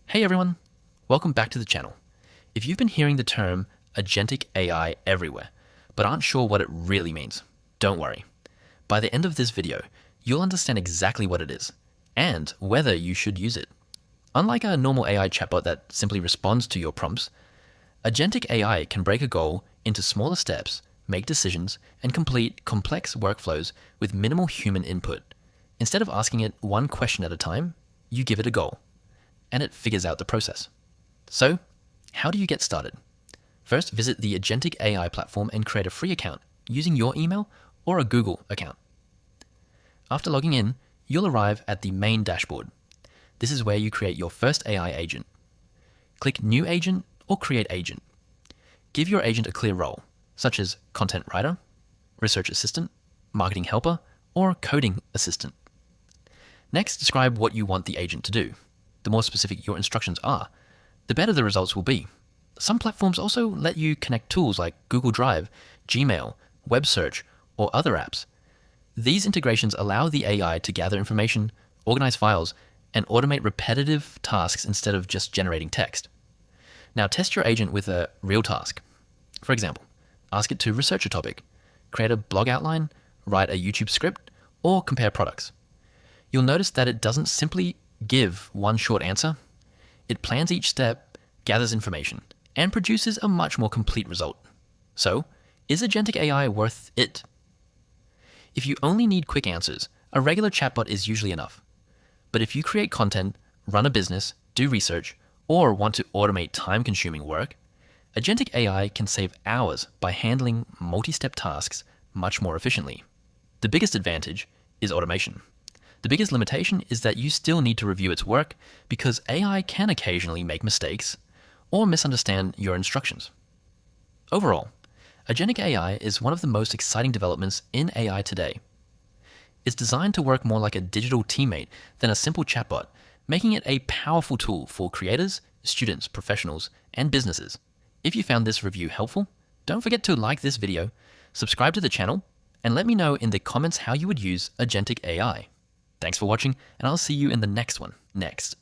Hey everyone, welcome back to the channel. If you've been hearing the term Agentic AI everywhere, but aren't sure what it really means, don't worry. By the end of this video, you'll understand exactly what it is, and whether you should use it. Unlike a normal AI chatbot that simply responds to your prompts, Agentic AI can break a goal into smaller steps, make decisions, and complete complex workflows with minimal human input. Instead of asking it one question at a time, you give it a goal, and it figures out the process. So, how do you get started? First, visit the Agentic AI platform and create a free account using your email or a Google account. After logging in, you'll arrive at the main dashboard. This is where you create your first AI agent. Click New Agent or Create Agent. Give your agent a clear role, such as Content Writer, Research Assistant, Marketing Helper, or Coding Assistant. Next, describe what you want the agent to do. The more specific your instructions are, the better the results will be. Some platforms also let you connect tools like Google Drive, Gmail, web search, or other apps. These integrations allow the AI to gather information, organize files, and automate repetitive tasks instead of just generating text. Now test your agent with a real task. For example, ask it to research a topic, create a blog outline, write a YouTube script, or compare products. You'll notice that it doesn't simply give one short answer. It plans each step, gathers information, and produces a much more complete result. So, is Agentic AI worth it? If you only need quick answers, a regular chatbot is usually enough. But if you create content, run a business, do research, or want to automate time-consuming work, Agentic AI can save hours by handling multi-step tasks much more efficiently. The biggest advantage is automation. The biggest limitation is that you still need to review its work because AI can occasionally make mistakes or misunderstand your instructions. Overall, Agentic AI is one of the most exciting developments in AI today. It's designed to work more like a digital teammate than a simple chatbot, making it a powerful tool for creators, students, professionals, and businesses. If you found this review helpful, don't forget to like this video, subscribe to the channel, and let me know in the comments how you would use Agentic AI. Thanks for watching, and I'll see you in the next one next.